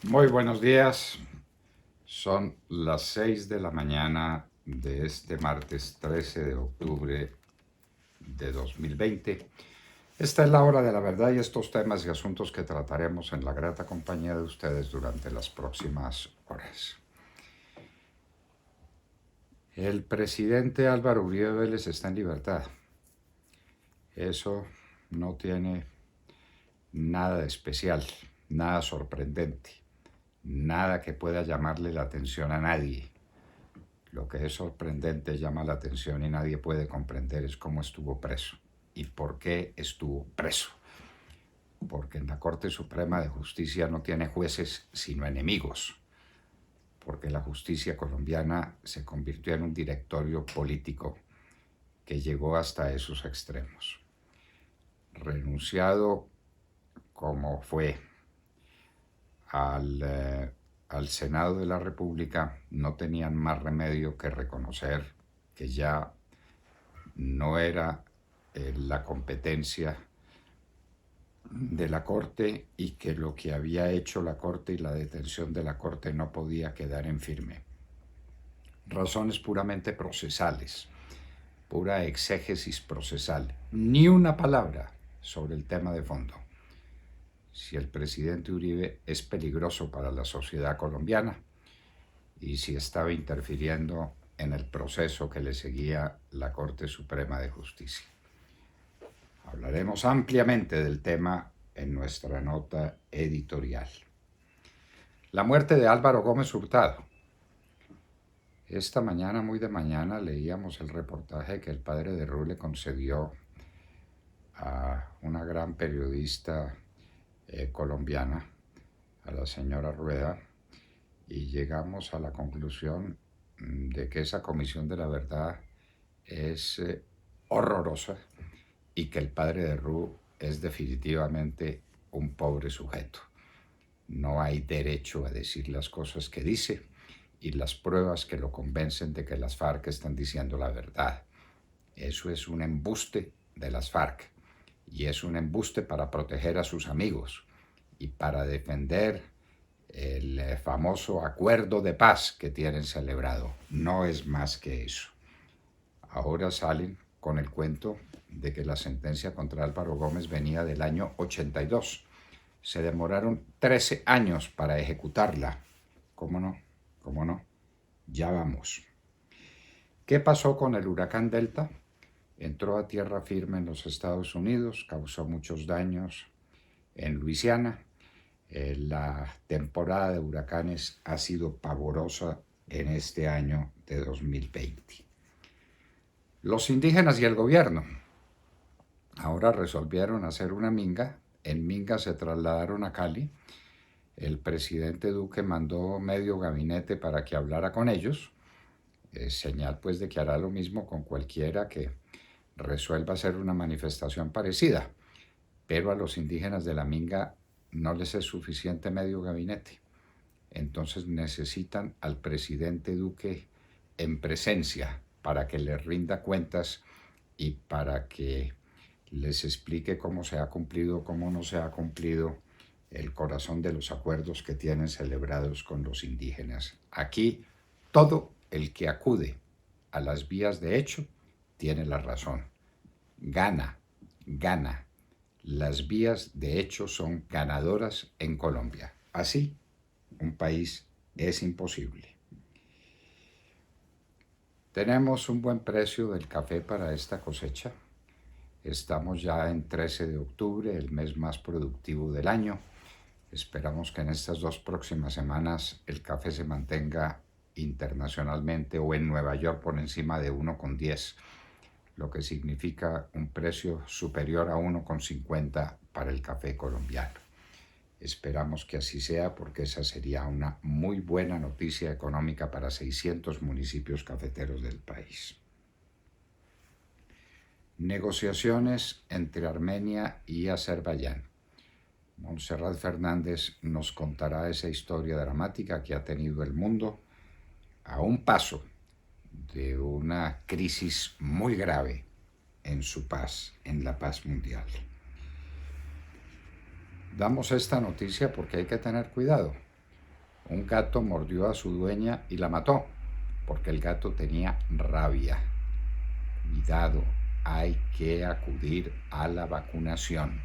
Muy buenos días. Son las 6 de la mañana de este martes 13 de octubre de 2020. Esta es la hora de la verdad y estos temas y asuntos que trataremos en la grata compañía de ustedes durante las próximas horas. El presidente Álvaro Uribe Vélez está en libertad. Eso no tiene nada de especial, nada sorprendente, nada que pueda llamarle la atención a nadie. Lo que es sorprendente, llama la atención y nadie puede comprender es cómo estuvo preso y por qué estuvo preso. Porque en la Corte Suprema de Justicia no tiene jueces sino enemigos. Porque la justicia colombiana se convirtió en un directorio político que llegó hasta esos extremos. Renunciado como fue al Senado de la República, no tenían más remedio que reconocer que ya no era la competencia de la Corte y que lo que había hecho la Corte y la detención de la Corte no podía quedar en firme. Razones puramente procesales, pura exégesis procesal, ni una palabra sobre el tema de fondo. Si el presidente Uribe es peligroso para la sociedad colombiana y si estaba interfiriendo en el proceso que le seguía la Corte Suprema de Justicia. Hablaremos ampliamente del tema en nuestra nota editorial. La muerte de Álvaro Gómez Hurtado. Esta mañana, muy de mañana, leíamos el reportaje que el padre de Ru le concedió a una gran periodista colombiana, a la señora Rueda, y llegamos a la conclusión de que esa Comisión de la Verdad es horrorosa y que el padre de Ru es definitivamente un pobre sujeto. No hay derecho a decir las cosas que dice y las pruebas que lo convencen de que las FARC están diciendo la verdad. Eso es un embuste de las FARC y es un embuste para proteger a sus amigos y para defender el famoso acuerdo de paz que tienen celebrado. No es más que eso. Ahora salen con el cuento de que la sentencia contra Álvaro Gómez venía del año 82. Se demoraron 13 años para ejecutarla. ¿Cómo no? ¿Cómo no? Ya vamos. ¿Qué pasó con el huracán Delta? Entró a tierra firme en los Estados Unidos, causó muchos daños en Luisiana. La temporada de huracanes ha sido pavorosa en este año de 2020. Los indígenas y el gobierno ahora resolvieron hacer una minga. En minga se trasladaron a Cali. El presidente Duque mandó medio gabinete para que hablara con ellos. Señal pues de que hará lo mismo con cualquiera que resuelva hacer una manifestación parecida. Pero a los indígenas de la minga no les es suficiente medio gabinete. Entonces necesitan al presidente Duque en presencia para que les rinda cuentas y para que les explique cómo se ha cumplido, cómo no se ha cumplido el corazón de los acuerdos que tienen celebrados con los indígenas. Aquí todo el que acude a las vías de hecho tiene la razón. Gana, gana. Las vías de hecho son ganadoras en Colombia. Así, un país es imposible. Tenemos un buen precio del café para esta cosecha. Estamos ya en 13 de octubre, el mes más productivo del año. Esperamos que en estas 2 próximas semanas el café se mantenga internacionalmente o en Nueva York por encima de 1,10, lo que significa un precio superior a 1,50 para el café colombiano. Esperamos que así sea porque esa sería una muy buena noticia económica para 600 municipios cafeteros del país. Negociaciones entre Armenia y Azerbaiyán. Montserrat Fernández nos contará esa historia dramática que ha tenido el mundo a un paso de una crisis muy grave en su paz, en la paz mundial. Damos esta noticia porque hay que tener cuidado. Un gato mordió a su dueña y la mató, porque el gato tenía rabia. Cuidado, hay que acudir a la vacunación.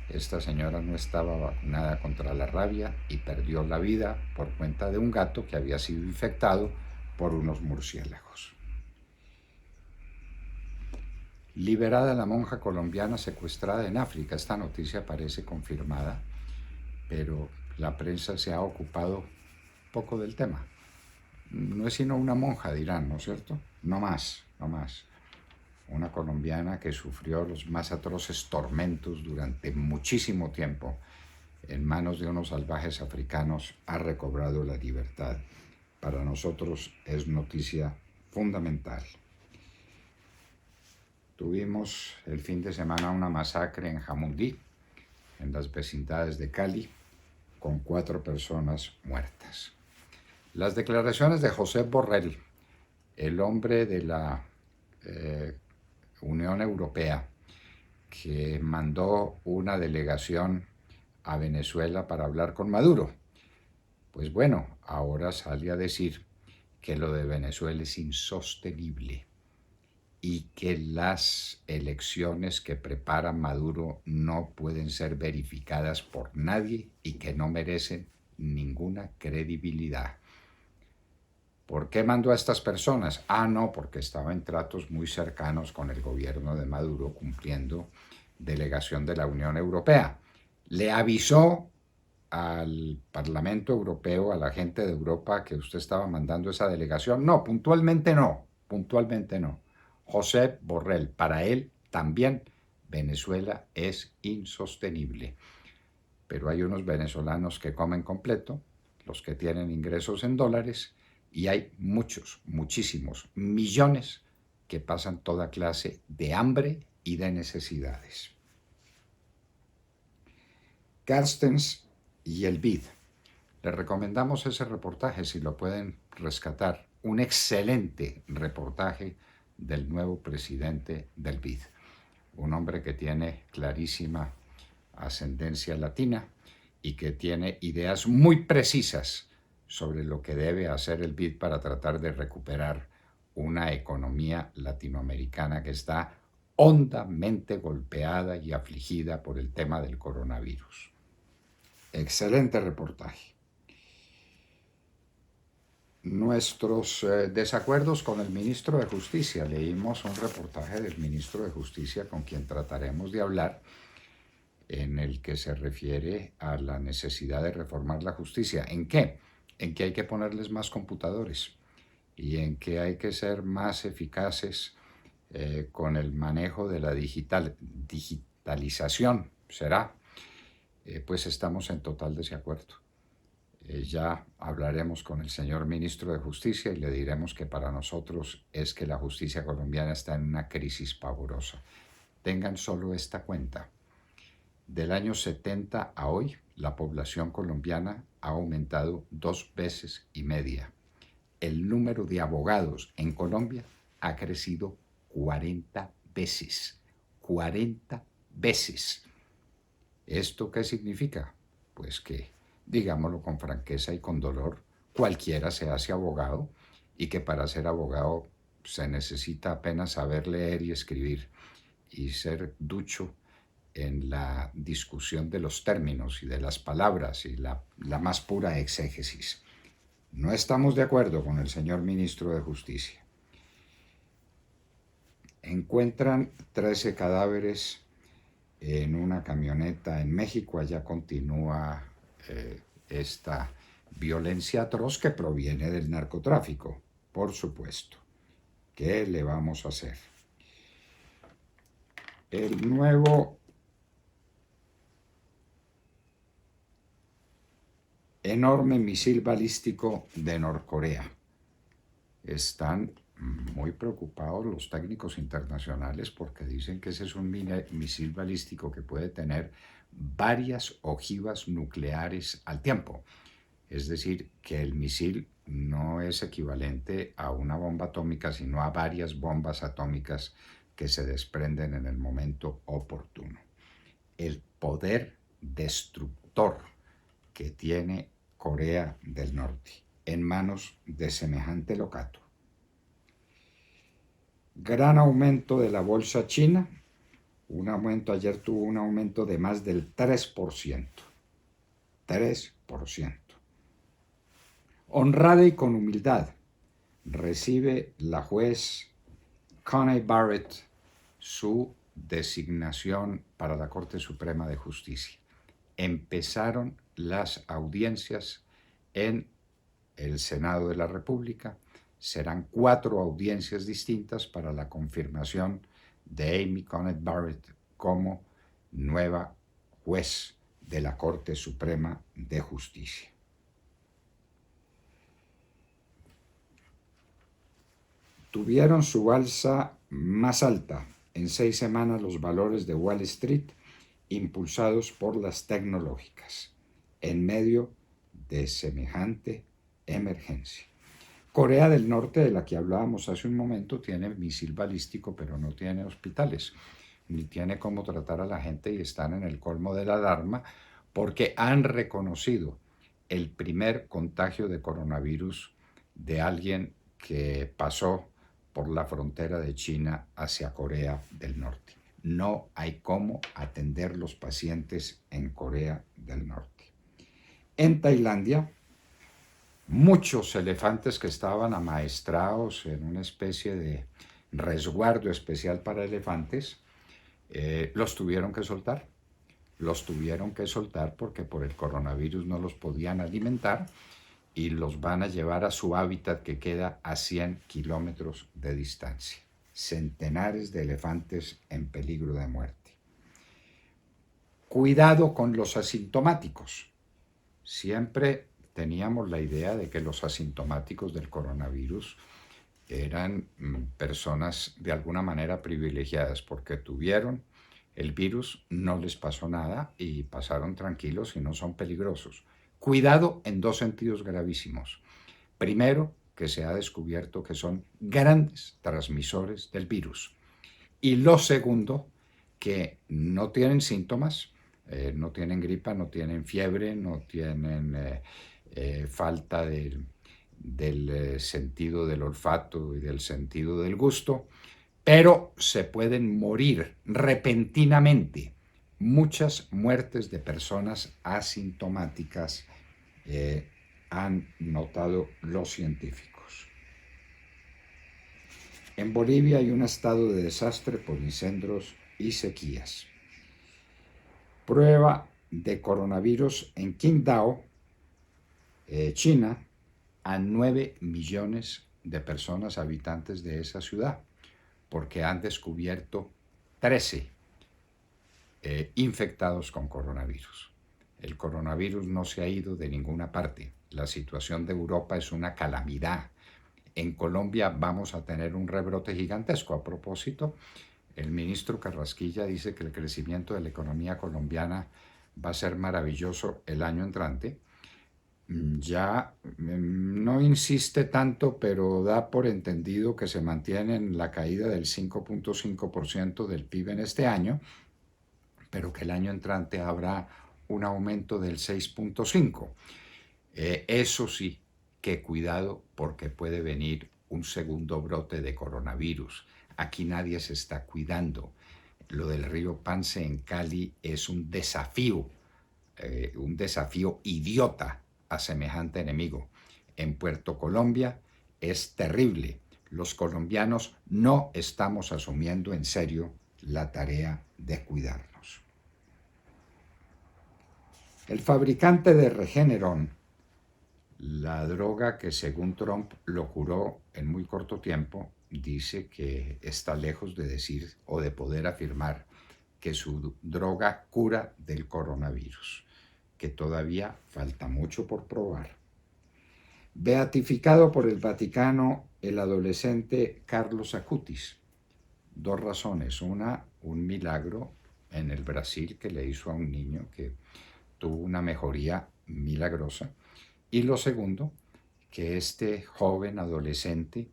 Esta señora no estaba vacunada contra la rabia y perdió la vida por cuenta de un gato que había sido infectado por unos murciélagos. Liberada la monja colombiana secuestrada en África. Esta noticia parece confirmada, pero la prensa se ha ocupado poco del tema. No es sino una monja, dirán, ¿no es cierto? No más, no más. Una colombiana que sufrió los más atroces tormentos durante muchísimo tiempo en manos de unos salvajes africanos, ha recobrado la libertad. Para nosotros es noticia fundamental. Tuvimos el fin de semana una masacre en Jamundí, en las vecindades de Cali, con 4 personas muertas. Las declaraciones de Josep Borrell, el hombre de la Unión Europea, que mandó una delegación a Venezuela para hablar con Maduro. Pues bueno, ahora sale a decir que lo de Venezuela es insostenible y que las elecciones que prepara Maduro no pueden ser verificadas por nadie y que no merecen ninguna credibilidad. ¿Por qué mandó a estas personas? No, porque estaba en tratos muy cercanos con el gobierno de Maduro, cumpliendo delegación de la Unión Europea. Le avisó al Parlamento Europeo, a la gente de Europa, que usted estaba mandando esa delegación. No, puntualmente no, puntualmente no. Josep Borrell, para él también Venezuela es insostenible. Pero hay unos venezolanos que comen completo, los que tienen ingresos en dólares, y hay muchos, muchísimos, millones que pasan toda clase de hambre y de necesidades. Carstens y el BID. Les recomendamos ese reportaje si lo pueden rescatar. Un excelente reportaje del nuevo presidente del BID. Un hombre que tiene clarísima ascendencia latina y que tiene ideas muy precisas sobre lo que debe hacer el BID para tratar de recuperar una economía latinoamericana que está hondamente golpeada y afligida por el tema del coronavirus. Excelente reportaje. Nuestros desacuerdos con el ministro de Justicia. Leímos un reportaje del ministro de Justicia con quien trataremos de hablar, en el que se refiere a la necesidad de reformar la justicia. ¿En qué? En que hay que ponerles más computadores y en que hay que ser más eficaces con el manejo de la digitalización. ¿Será? Pues estamos en total desacuerdo. Ya hablaremos con el señor ministro de Justicia y le diremos que para nosotros es que la justicia colombiana está en una crisis pavorosa. Tengan solo esta cuenta. Del año 70 a hoy, la población colombiana ha aumentado 2 veces y media. El número de abogados en Colombia ha crecido 40 veces. 40 veces. ¿Esto qué significa? Pues que, digámoslo con franqueza y con dolor, cualquiera se hace abogado y que para ser abogado se necesita apenas saber leer y escribir y ser ducho en la discusión de los términos y de las palabras y la más pura exégesis. No estamos de acuerdo con el señor ministro de Justicia. Encuentran 13 cadáveres en una camioneta en México. Allá continúa esta violencia atroz que proviene del narcotráfico, por supuesto. ¿Qué le vamos a hacer? El nuevo enorme misil balístico de Norcorea. Están muy preocupados los técnicos internacionales porque dicen que ese es un misil balístico que puede tener varias ojivas nucleares al tiempo. Es decir, que el misil no es equivalente a una bomba atómica, sino a varias bombas atómicas que se desprenden en el momento oportuno. El poder destructor que tiene Corea del Norte en manos de semejante locato. Gran aumento de la bolsa china, ayer tuvo un aumento de más del 3%. 3%. Honrada y con humildad, recibe la juez Connie Barrett su designación para la Corte Suprema de Justicia. Empezaron las audiencias en el Senado de la República. Serán 4 audiencias distintas para la confirmación de Amy Coney Barrett como nueva juez de la Corte Suprema de Justicia. Tuvieron su alza más alta en 6 semanas los valores de Wall Street, impulsados por las tecnológicas, en medio de semejante emergencia. Corea del Norte, de la que hablábamos hace un momento, tiene misil balístico, pero no tiene hospitales, ni tiene cómo tratar a la gente, y están en el colmo de la alarma porque han reconocido el primer contagio de coronavirus de alguien que pasó por la frontera de China hacia Corea del Norte. No hay cómo atender los pacientes en Corea del Norte. En Tailandia, muchos elefantes que estaban amaestrados en una especie de resguardo especial para elefantes, los tuvieron que soltar. Los tuvieron que soltar porque por el coronavirus no los podían alimentar y los van a llevar a su hábitat que queda a 100 kilómetros de distancia. Centenares de elefantes en peligro de muerte. Cuidado con los asintomáticos. Siempre teníamos la idea de que los asintomáticos del coronavirus eran personas de alguna manera privilegiadas porque tuvieron el virus, no les pasó nada y pasaron tranquilos y no son peligrosos. Cuidado en 2 sentidos gravísimos. Primero, que se ha descubierto que son grandes transmisores del virus. Y lo segundo, que no tienen síntomas, no tienen gripa, no tienen fiebre, no tienen falta del sentido del olfato y del sentido del gusto, pero se pueden morir repentinamente. Muchas muertes de personas asintomáticas han notado los científicos. En Bolivia hay un estado de desastre por incendios y sequías. Prueba de coronavirus en Qingdao, China, a 9 millones de personas habitantes de esa ciudad, porque han descubierto 13 infectados con coronavirus. El coronavirus no se ha ido de ninguna parte. La situación de Europa es una calamidad. En Colombia vamos a tener un rebrote gigantesco. A propósito, el ministro Carrasquilla dice que el crecimiento de la economía colombiana va a ser maravilloso el año entrante. Ya no insiste tanto, pero da por entendido que se mantiene en la caída del 5.5% del PIB en este año, pero que el año entrante habrá un aumento del 6.5%. Eso sí, que cuidado porque puede venir un segundo brote de coronavirus. Aquí nadie se está cuidando. Lo del río Pance en Cali es un desafío idiota a semejante enemigo. En Puerto Colombia es terrible. Los colombianos no estamos asumiendo en serio la tarea de cuidarnos. El fabricante de Regeneron, la droga que según Trump lo curó en muy corto tiempo, dice que está lejos de decir o de poder afirmar que su droga cura del coronavirus, que todavía falta mucho por probar. Beatificado por el Vaticano el adolescente Carlos Acutis. 2 razones. Una, un milagro en el Brasil que le hizo a un niño que tuvo una mejoría milagrosa. Y lo segundo, que este joven adolescente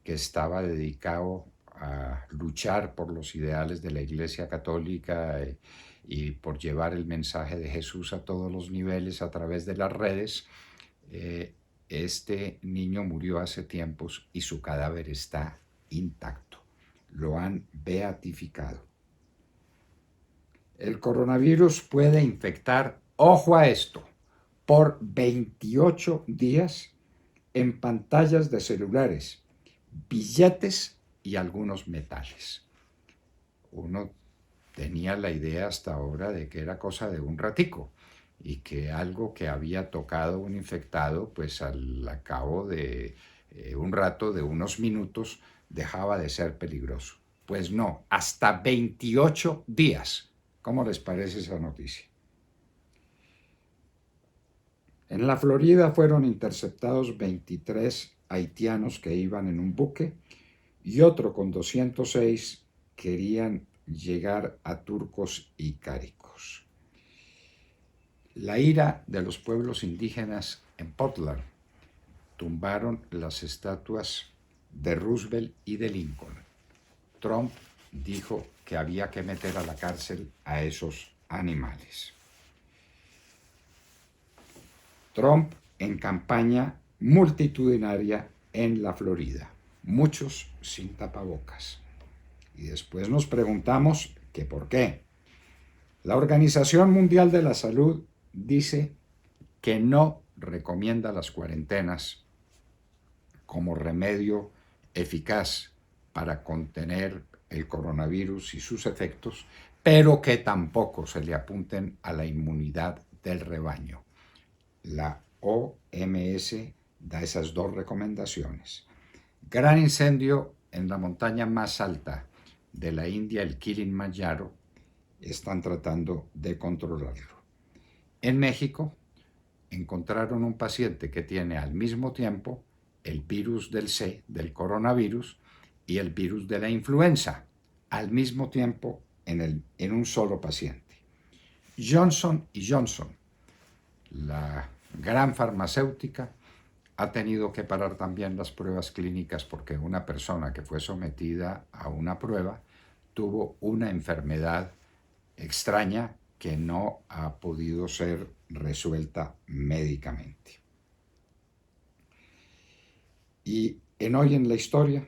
que estaba dedicado a luchar por los ideales de la Iglesia Católica y por llevar el mensaje de Jesús a todos los niveles a través de las redes, Este niño murió hace tiempos y su cadáver está intacto. Lo han beatificado. El coronavirus puede infectar, ojo a esto, por 28 días en pantallas de celulares, billetes y algunos metales. Uno tenía la idea hasta ahora de que era cosa de un ratico y que algo que había tocado un infectado, pues al cabo de un rato, de unos minutos, dejaba de ser peligroso. Pues no, hasta 28 días. ¿Cómo les parece esa noticia? En la Florida fueron interceptados 23 haitianos que iban en un buque y otro con 206 querían llegar a Turcos y Cáricos. La ira de los pueblos indígenas en Portland. Tumbaron las estatuas de Roosevelt y de Lincoln. Trump dijo que había que meter a la cárcel a esos animales. Trump en campaña multitudinaria en la Florida, muchos sin tapabocas. Y después nos preguntamos que por qué. La Organización Mundial de la Salud dice que no recomienda las cuarentenas como remedio eficaz para contener el coronavirus y sus efectos, pero que tampoco se le apunten a la inmunidad del rebaño. La OMS da esas dos recomendaciones. Gran incendio en la montaña más alta de la India, el Kilimanjaro, están tratando de controlarlo. En México encontraron un paciente que tiene al mismo tiempo el virus del C, del coronavirus, y el virus de la influenza, al mismo tiempo en un solo paciente. Johnson & Johnson, la gran farmacéutica, ha tenido que parar también las pruebas clínicas porque una persona que fue sometida a una prueba tuvo una enfermedad extraña que no ha podido ser resuelta médicamente. Y en Hoy en la Historia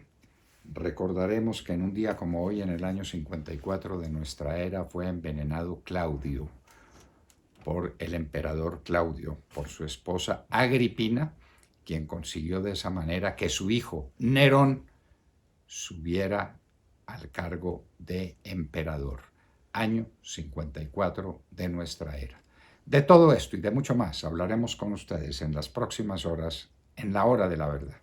recordaremos que en un día como hoy, en el año 54 de nuestra era, fue envenenado Claudio por el emperador Claudio, por su esposa Agripina, quien consiguió de esa manera que su hijo Nerón subiera al cargo de emperador. Año 54 de nuestra era. De todo esto y de mucho más hablaremos con ustedes en las próximas horas, en la hora de la verdad.